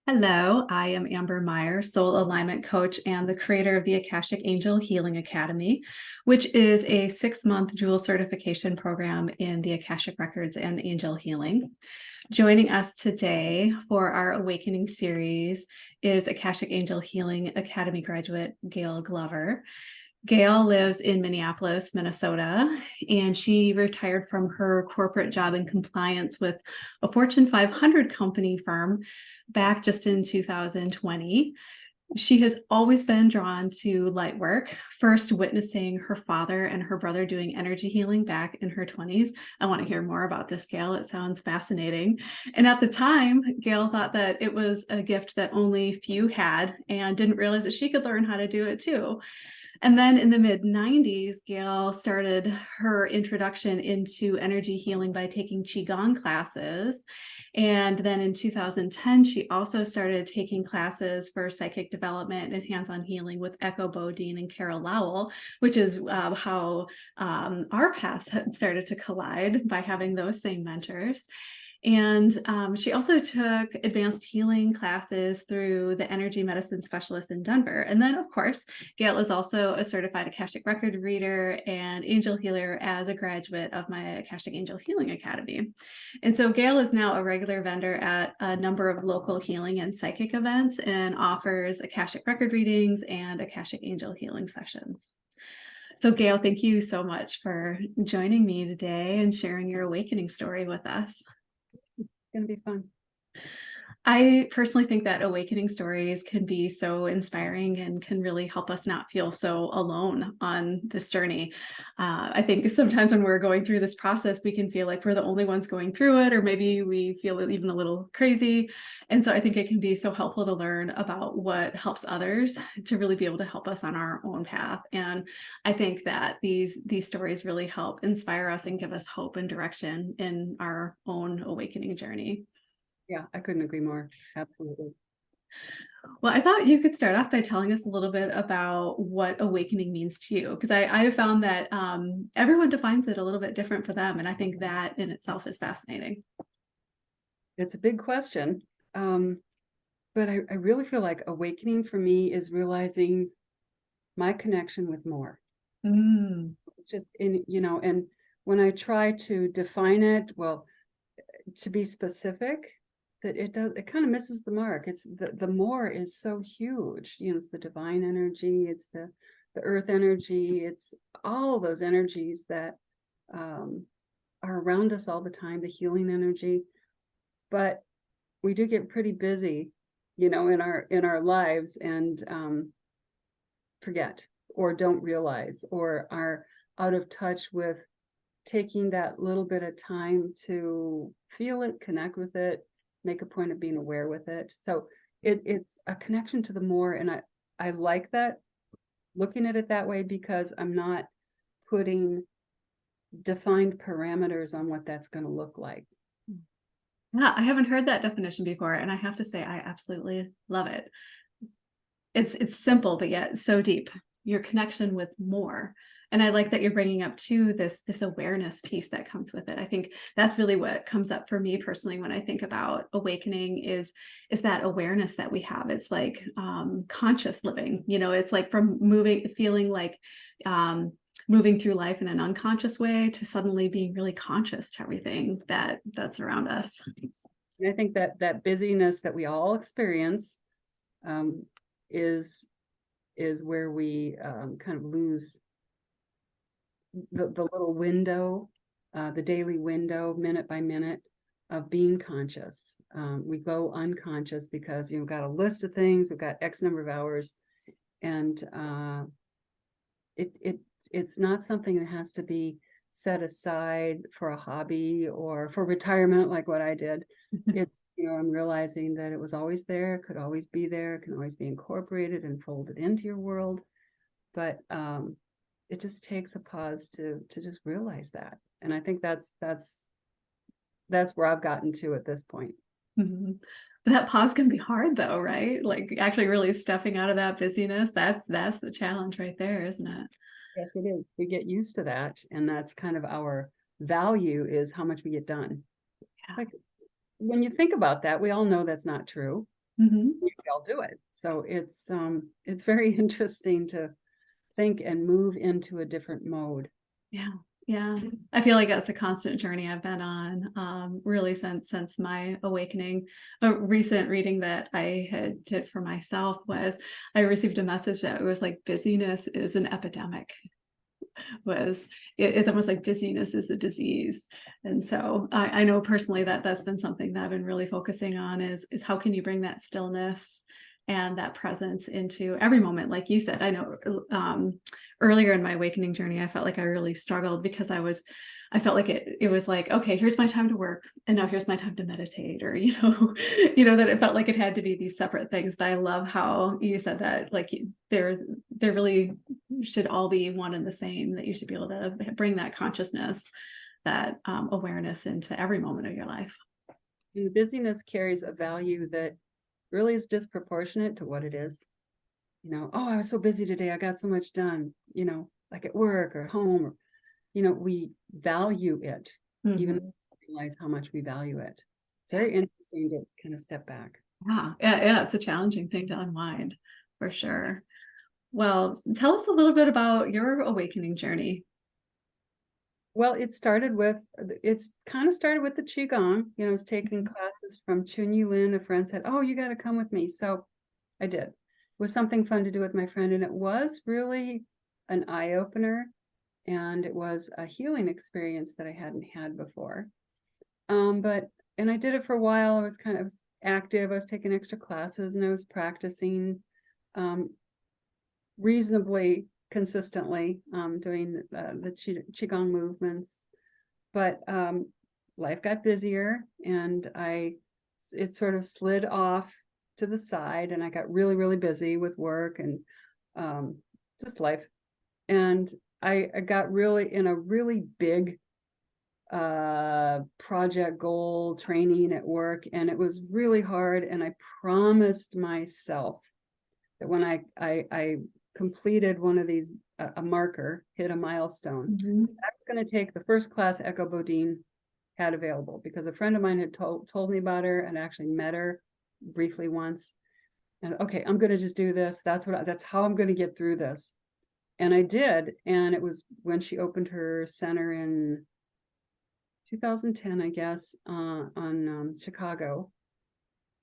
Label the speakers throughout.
Speaker 1: Hello, I am Amber Meyer, Soul Alignment Coach and the creator of the Akashic Angel Healing Academy, which is a 6-month dual certification program in the Akashic Records and Angel Healing. Joining us today for our Awakening series is Akashic Angel Healing Academy graduate Gail Glover. Gail lives in Minneapolis, Minnesota, and she retired from her corporate job in compliance with a Fortune 500 company firm back just in 2020. She has always been drawn to light work, first witnessing her father and her brother doing energy healing back in her 20s. I want to hear more about this, Gail. It sounds fascinating. And at the time, Gail thought that it was a gift that only few had and didn't realize that she could learn how to do it too. And then in the mid-90s, Gail started her introduction into energy healing by taking Qigong classes. And then in 2010, she also started taking classes for psychic development and hands-on healing with Echo Bodine and Carol Lowell, which is how our paths had started to collide by having those same mentors. And she also took advanced healing classes through the energy medicine specialist in Denver. And then, of course, Gail is also a certified Akashic record reader and angel healer as a graduate of my Akashic Angel Healing Academy. And so Gail is now a regular vendor at a number of local healing and psychic events and offers Akashic record readings and Akashic Angel healing sessions. So Gail, thank you so much for joining me today and sharing your awakening story with us.
Speaker 2: Gonna be fun.
Speaker 1: I personally think that awakening stories can be so inspiring and can really help us not feel so alone on this journey. I think sometimes when we're going through this process, we can feel like we're the only ones going through it, or maybe we feel even a little crazy. And so I think it can be so helpful to learn about what helps others to really be able to help us on our own path. And I think that these stories really help inspire us and give us hope and direction in our own awakening journey.
Speaker 2: Yeah, I couldn't agree more. Absolutely.
Speaker 1: Well, I thought you could start off by telling us a little bit about what awakening means to you, because I have found that everyone defines it a little bit different for them. And I think that in itself is fascinating.
Speaker 2: It's a big question. But I really feel like awakening for me is realizing my connection with more.
Speaker 1: Mm.
Speaker 2: It's just and when I try to define it, well, to be specific, that it kind of misses the mark. It's the more is so huge. It's the divine energy, it's the earth energy, it's all those energies that are around us all the time, the healing energy. But we do get pretty busy, in our lives and forget or don't realize or are out of touch with taking that little bit of time to feel it, connect with it, make a point of being aware with it. So it's a connection to the more. And I like that, looking at it that way, because I'm not putting defined parameters on what that's going to look like.
Speaker 1: Yeah, I haven't heard that definition before, and I have to say I absolutely love it. It's simple, but yet so deep. Your connection with more. And I like that you're bringing up too this awareness piece that comes with it. I think that's really what comes up for me personally when I think about awakening is that awareness that we have. It's like conscious living. It's like from feeling like moving through life in an unconscious way to suddenly being really conscious to everything that's around us.
Speaker 2: And I think that busyness that we all experience is where we kind of lose the little window, the daily window, minute by minute, of being conscious. We go unconscious because we've got a list of things, we've got X number of hours, and it's not something that has to be set aside for a hobby or for retirement like what I did. It's I'm realizing that it was always there, could always be there, can always be incorporated and folded into your world, but it just takes a pause to just realize that. And I think that's where I've gotten to at this point.
Speaker 1: Mm-hmm. That pause can be hard though, right? Like actually really stepping out of that busyness, that's the challenge right there, isn't it?
Speaker 2: Yes, it is. We get used to that, and that's kind of our value, is how much we get done.
Speaker 1: Yeah.
Speaker 2: Like, when you think about that, we all know that's not true.
Speaker 1: Mhm.
Speaker 2: I'll do it. So it's very interesting to think and move into a different mode.
Speaker 1: Yeah. Yeah. I feel like that's a constant journey I've been on, really since my awakening. A recent reading that I had did for myself was I received a message that it was like busyness is an epidemic. It's almost like busyness is a disease. And so I know personally that that's been something that I've been really focusing on is how can you bring that stillness and that presence into every moment. Like you said, I know earlier in my awakening journey, I felt like I really struggled because I felt like it was like, okay, here's my time to work, and now here's my time to meditate, or that it felt like it had to be these separate things. But I love how you said that, like there really should all be one and the same, that you should be able to bring that consciousness, that awareness into every moment of your life.
Speaker 2: And busyness carries a value that really is disproportionate to what it is. Oh, I was so busy today, I got so much done, like at work or home, or, we value it, even if we realize how much we value it. It's very interesting to kind of step back.
Speaker 1: Yeah, it's a challenging thing to unwind, for sure. Well, tell us a little bit about your awakening journey.
Speaker 2: Well, it's kind of started with the Qigong. I was taking classes from Chun Lin. A friend said, "Oh, you got to come with me." So I did. It was something fun to do with my friend, and it was really an eye-opener, and it was a healing experience that I hadn't had before. And I did it for a while. I was kind of active. I was taking extra classes, and I was practicing reasonably consistently, doing the Qigong movements. But life got busier, and it sort of slid off to the side, and I got really, really busy with work and just life. And I got really in a really big project goal training at work, and it was really hard. And I promised myself that when I completed one of these, a marker, hit a milestone, I was going to take the first class Echo Bodine had available, because a friend of mine had told me about her, and actually met her briefly once. And okay, I'm going to just do this. That's how I'm going to get through this. And I did. And it was when she opened her center in 2010, I guess, on Chicago.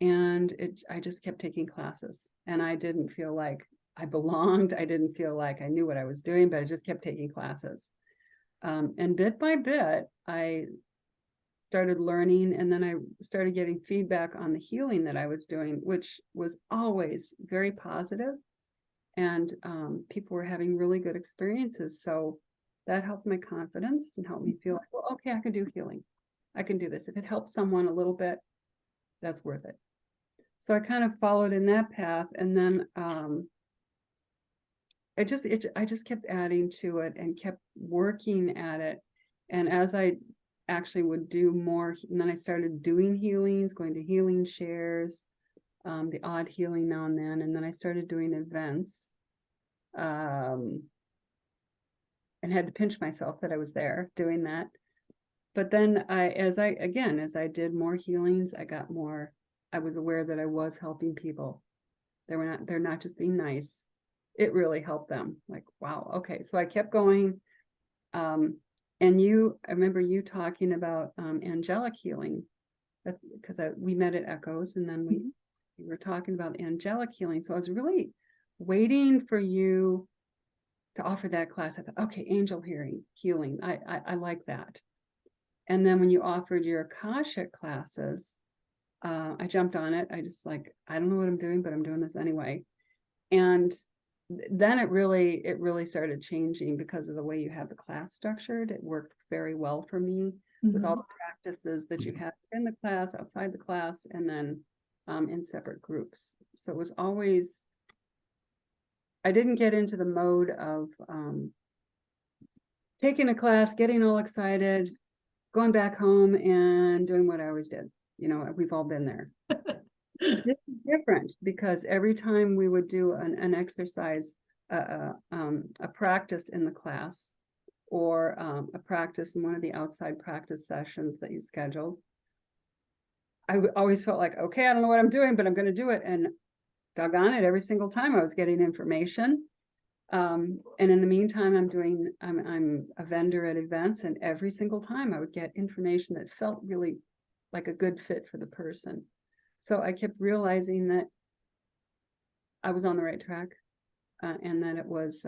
Speaker 2: And I just kept taking classes, and I didn't feel like I belonged. I didn't feel like I knew what I was doing, but I just kept taking classes. And bit by bit, I started learning, and then I started getting feedback on the healing that I was doing, which was always very positive. And people were having really good experiences. So that helped my confidence and helped me feel like, well, okay, I can do healing. I can do this. If it helps someone a little bit, that's worth it. So I kind of followed in that path, and then I just kept adding to it and kept working at it. And as I actually would do more, and then I started doing healings, going to healing shares, the odd healing now and then I started doing events, and had to pinch myself that I was there doing that. But then as I did more healings, I was aware that I was helping people. They're not just being nice. It really helped them. Like, wow, okay. So I kept going. And I remember you talking about angelic healing, because we met at Echoes, and then we were talking about angelic healing. So I was really waiting for you to offer that class. I thought, okay, angel healing. I like that. And then when you offered your Akashic classes, I jumped on it. I just I don't know what I'm doing, but I'm doing this anyway. And then it really started changing because of the way you have the class structured. It worked very well for me with all the practices that you have in the class, outside the class, and then in separate groups. So it was always, I didn't get into the mode of taking a class, getting all excited, going back home and doing what I always did. We've all been there. This is different because every time we would do an exercise, a practice in the class, or a practice in one of the outside practice sessions that you scheduled, always felt like, okay, I don't know what I'm doing, but I'm going to do it. And doggone it, every single time I was getting information. And in the meantime, I'm a vendor at events, and every single time I would get information that felt really like a good fit for the person. So I kept realizing that I was on the right track, and that it was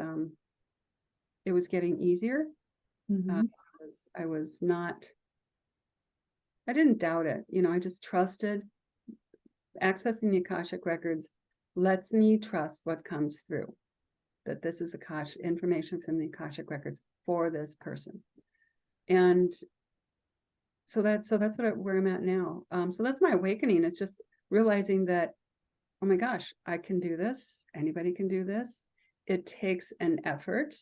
Speaker 2: getting easier.
Speaker 1: Mhm.
Speaker 2: I didn't doubt it. I just trusted. Accessing the Akashic records lets me trust what comes through, that this is information from the Akashic records for this person. And so that's where I'm at now. So that's my awakening. It's just realizing that, oh my gosh, I can do this. Anybody can do this. It takes an effort.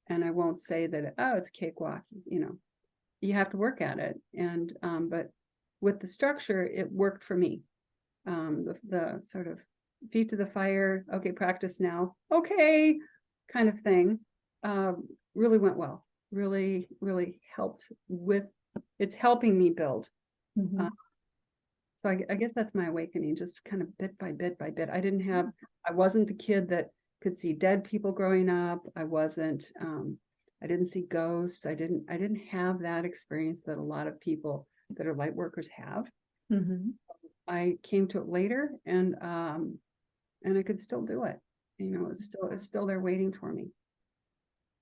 Speaker 2: And I won't say that, oh, it's cakewalk. You have to work at it. And but with the structure, it worked for me. The sort of feet to the fire, okay, practice now, okay, kind of thing, really went well. Really, really helped with, it's helping me build.
Speaker 1: Mhm.
Speaker 2: So I guess that's my awakening, just kind of bit by bit by bit. I wasn't the kid that could see dead people growing up. I didn't see ghosts. I didn't have that experience that a lot of people that are light workers have.
Speaker 1: Mhm.
Speaker 2: I came to it later, and I could still do it. It's still there waiting for me.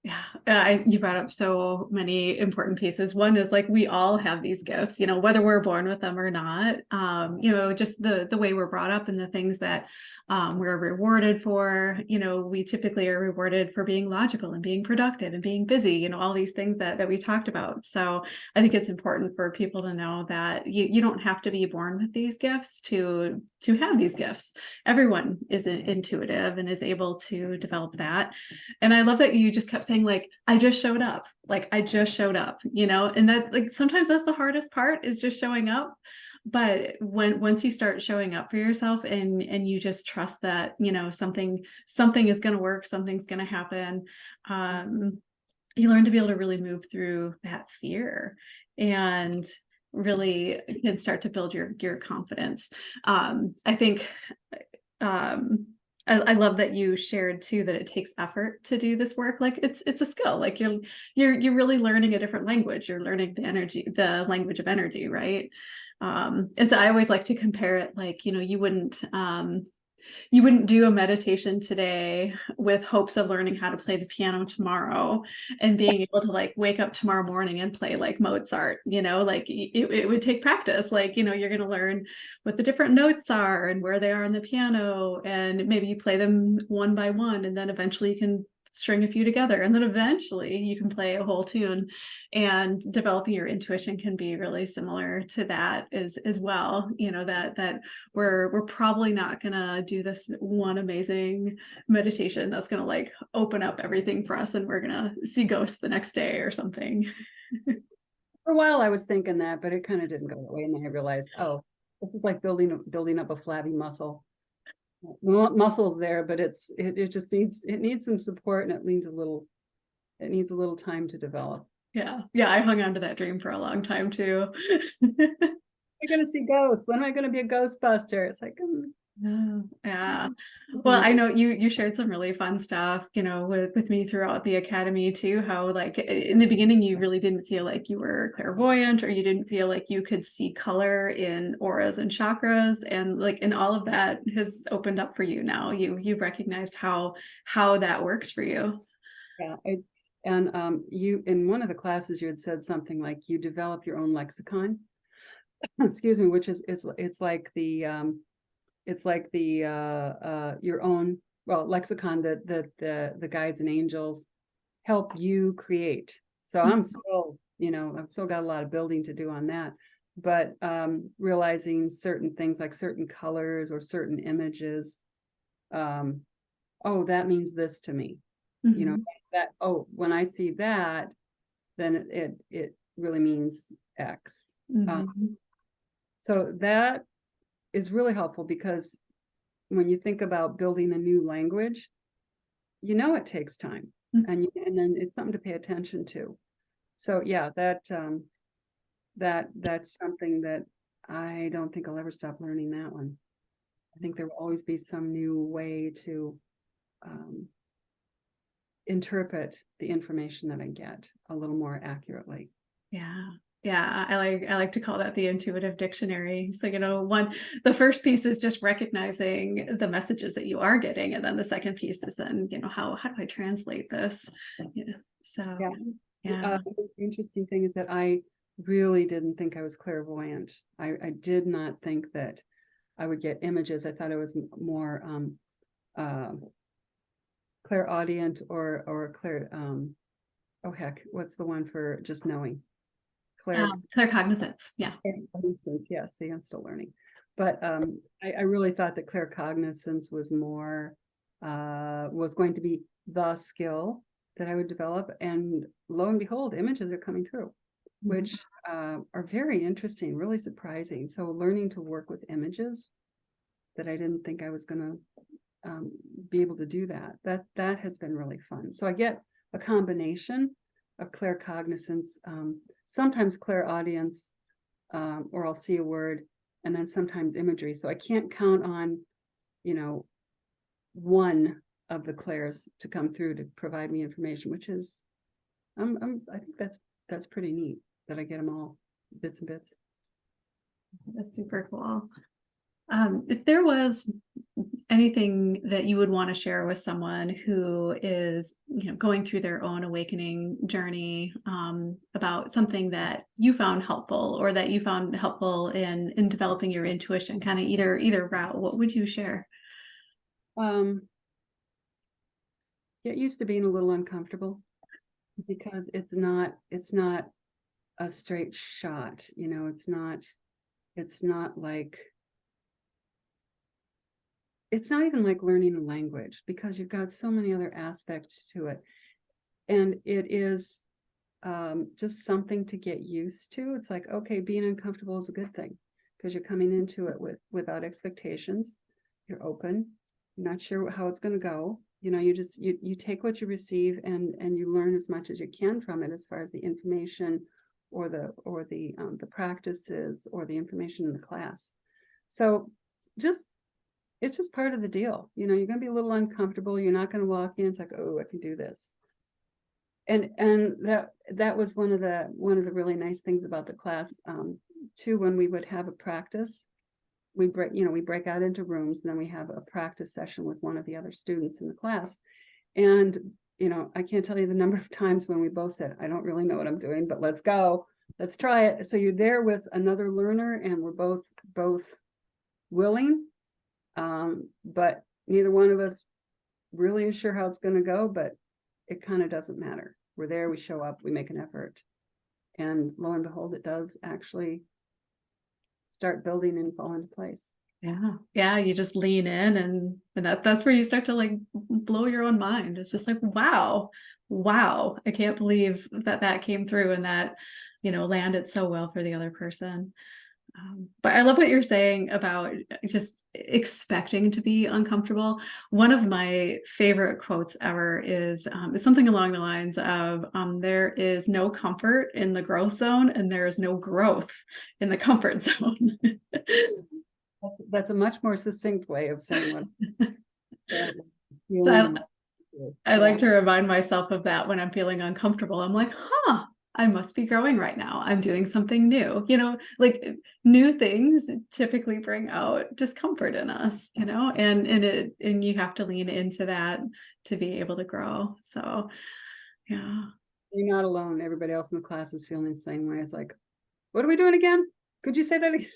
Speaker 1: Yeah, you brought up so many important pieces. One is like we all have these gifts, whether we're born with them or not. Just the way we're brought up and the things that we're rewarded for. We typically are rewarded for being logical and being productive and being busy. All these things that we talked about. So I think it's important for people to know that you don't have to be born with these gifts to have these gifts. Everyone is intuitive and is able to develop that. And I love that you just kept saying, like, I just showed up. Like, I just showed up, and that, like, sometimes that's the hardest part, is just showing up. But once you start showing up for yourself, and you just trust that, something is going to work, something's going to happen, you learn to be able to really move through that fear, and really can start to build your confidence. I think, I love that you shared too that it takes effort to do this work. Like it's a skill. Like you're really learning a different language. You're learning the language of energy, right? And so I always like to compare it, like, you wouldn't do a meditation today with hopes of learning how to play the piano tomorrow and being able to, like, wake up tomorrow morning and play like Mozart. Like it would take practice. Like, you're going to learn what the different notes are and where they are on the piano, and maybe you play them one by one, and then eventually you can string a few together, and then eventually you can play a whole tune. And developing your intuition can be really similar to that as well. That we're probably not gonna do this one amazing meditation that's gonna, like, open up everything for us and we're gonna see ghosts the next day or something.
Speaker 2: For a while I was thinking that, but it kind of didn't go that way. And then I realized, oh, this is like building up a flabby muscle. Muscle's there, but it just needs some support, and it needs a little time to develop.
Speaker 1: Yeah, I hung on to that dream for a long time too.
Speaker 2: I'm gonna see ghosts. When am I gonna be a ghostbuster? It's like,
Speaker 1: Oh, yeah. Well, I know you shared some really fun stuff, with me throughout the academy too, how, like, in the beginning you really didn't feel like you were clairvoyant, or you didn't feel like you could see color in auras and chakras, and all of that has opened up for you now. You've recognized how that works for you.
Speaker 2: yeah. You, in one of the classes, you had said something like you develop your own lexicon. Excuse me, which is it's like the your own, well, lexicon that the guides and angels help you create. So I've still got a lot of building to do on that, but realizing certain things, like certain colors or certain images, oh, that means this to me.
Speaker 1: Mhm.
Speaker 2: That, oh, when I see that, then it really means X.
Speaker 1: Mhm.
Speaker 2: So that is really helpful, because when you think about building a new language, it takes time, and then it's something to pay attention to. So yeah, that's something that I don't think I'll ever stop learning that one. I think there will always be some new way to interpret the information that I get a little more accurately.
Speaker 1: Yeah. Yeah, I like to call that the intuitive dictionary. So, the first piece is just recognizing the messages that you are getting, and then the second piece is then, how do I translate this? So yeah.
Speaker 2: The interesting thing is that I really didn't think I was clairvoyant. I did not think that I would get images. I thought I was more clairaudient or clear. Oh heck, what's the one for just knowing?
Speaker 1: Claircognizance. Yeah.
Speaker 2: Claircognizance. Yes, see, I'm still learning, but I really thought that claircognizance was more was going to be the skill that I would develop, and lo and behold, images are coming through, which are very interesting, really surprising. So learning to work with images that I didn't think I was going to be able to do that has been really fun. So I get a combination of claircognizance, sometimes clairaudience, or I'll see a word, and then sometimes imagery. So I can't count on, one of the clairs to come through to provide me information, which is, I think that's pretty neat that I get them all bits and bits.
Speaker 1: That's super cool. If there was anything that you would want to share with someone who is, going through their own awakening journey, about something that you found helpful or that you found helpful in developing your intuition, kind of either route, what would you share?
Speaker 2: Get used to being a little uncomfortable, because it's not a straight shot. It's not even like learning a language, because you've got so many other aspects to it. And it is just something to get used to. It's like, okay, being uncomfortable is a good thing, because you're coming into it without expectations. You're open. You're not sure how it's going to go. You take what you receive, and you learn as much as you can from it, as far as the information or the practices or the information in the class. So it's just part of the deal. You're going to be a little uncomfortable. You're not going to walk in, it's like, oh, I can do this. And that was one of the really nice things about the class, too. When we would have a practice, we break out into rooms, and then we have a practice session with one of the other students in the class. And I can't tell you the number of times when we both said, I don't really know what I'm doing, but let's go, let's try it. So you're there with another learner, and we're both willing, but neither one of us really is sure how it's going to go. But it kind of doesn't matter. We're there, we show up, we make an effort, and lo and behold, it does actually start building and fall into place.
Speaker 1: Yeah, you just lean in, and that's where you start to like blow your own mind. It's just like, wow, I can't believe that came through, and that landed so well for the other person. But I love what you're saying about just expecting to be uncomfortable. One of my favorite quotes ever is something along the lines of, there is no comfort in the growth zone, and there is no growth in the comfort zone.
Speaker 2: That's a much more succinct way of saying what.
Speaker 1: So I like to remind myself of that when I'm feeling uncomfortable. I'm like, I must be growing right now. I'm doing something new. Like new things typically bring out discomfort in us, and you have to lean into that to be able to grow. So yeah.
Speaker 2: You're not alone. Everybody else in the class is feeling the same way. It's like, what are we doing again? Could you say that again?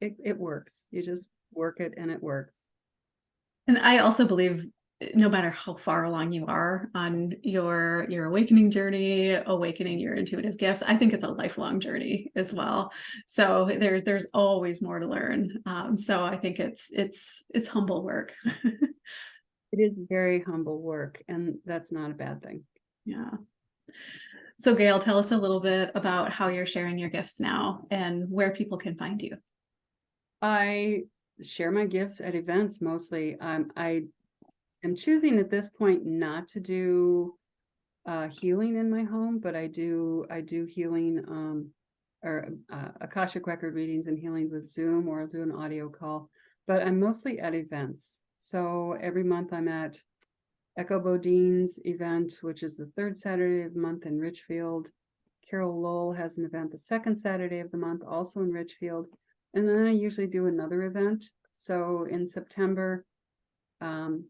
Speaker 2: It works. You just work it, and it works.
Speaker 1: And I also believe, no matter how far along you are on your awakening journey, awakening your intuitive gifts, I think it's a lifelong journey as well. So there's always more to learn. So I think it's humble work.
Speaker 2: It is very humble work, and that's not a bad thing.
Speaker 1: Yeah. So Gail, tell us a little bit about how you're sharing your gifts now and where people can find you.
Speaker 2: I share my gifts at events mostly. I am choosing at this point not to do healing in my home, but I do healing Akashic record readings and healings with Zoom, or I'll do an audio call, but I'm mostly at events. So every month I'm at Echo Bodine's event, which is the third Saturday of the month in Richfield. Carol Lowell has an event the second Saturday of the month, also in Richfield. And then I usually do another event. So in September,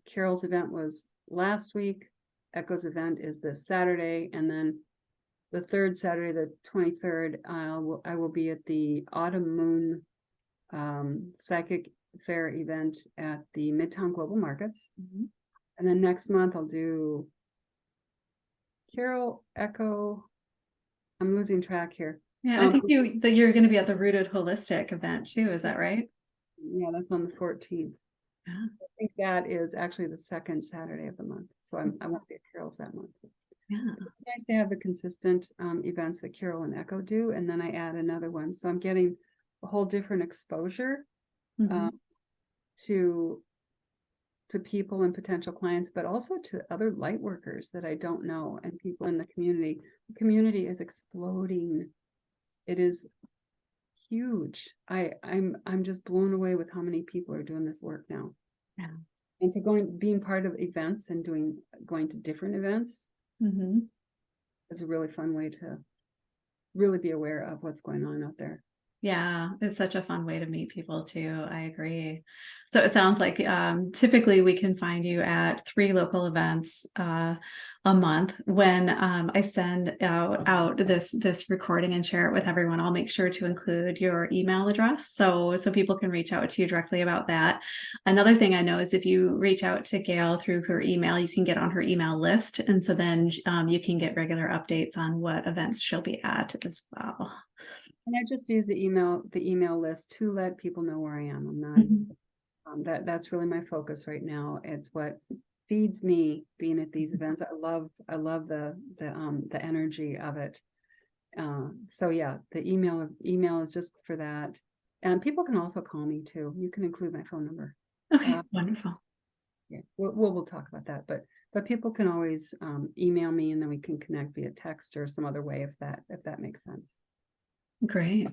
Speaker 2: Carol's event was last week. Echo's event is this Saturday. And then the third Saturday, the 23rd, I will be at the Autumn Moon Psychic Fair event at the Midtown Global Markets. And then next month I'll do Carol, Echo. I'm losing track here.
Speaker 1: Yeah, I think you're going to be at the Rooted Holistic event too. Is that right?
Speaker 2: Yeah, that's on the 14th.
Speaker 1: Yeah.
Speaker 2: I think that is actually the second Saturday of the month. So I won't be at Carol's that month.
Speaker 1: Yeah.
Speaker 2: It's nice to have the consistent events that Carol and Echo do, and then I add another one. So I'm getting a whole different exposure to people and potential clients, but also to other light workers that I don't know, and people in the community. The community is exploding. It is huge. I'm just blown away with how many people are doing this work now.
Speaker 1: Yeah.
Speaker 2: And so being part of events and going to different events is a really fun way to really be aware of what's going on out there.
Speaker 1: Yeah, it's such a fun way to meet people too. I agree. So it sounds like typically we can find you at 3 local events a month. When I send out this recording and share it with everyone, I'll make sure to include your email address so people can reach out to you directly about that. Another thing I know is if you reach out to Gail through her email, you can get on her email list, and so then you can get regular updates on what events she'll be at as well.
Speaker 2: And I just use the email list to let people know where I am. I'm not that's really my focus right now. It's what feeds me being at these events. I love the energy of it. So yeah, the email is just for that. And people can also call me too. You can include my phone number.
Speaker 1: Okay, wonderful.
Speaker 2: Yeah, we'll talk about that, but people can always email me, and then we can connect via text or some other way if that makes sense.
Speaker 1: Great.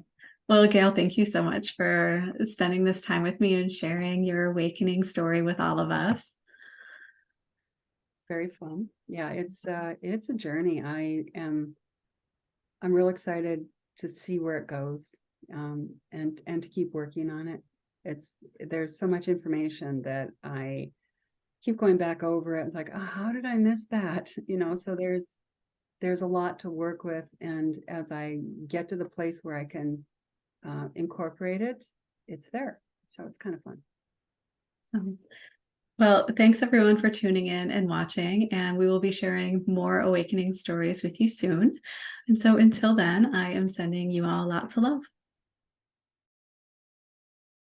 Speaker 1: Well, Gail, thank you so much for spending this time with me and sharing your awakening story with all of us.
Speaker 2: Very fun. Yeah, it's a journey. I'm real excited to see where it goes, and to keep working on it. There's so much information that I keep going back over it. It's like, oh, how did I miss that? So there's a lot to work with, and as I get to the place where I can incorporate it, it's there. So it's kind of fun.
Speaker 1: Well, thanks everyone for tuning in and watching, and we will be sharing more awakening stories with you soon. And so until then, I am sending you all lots of love.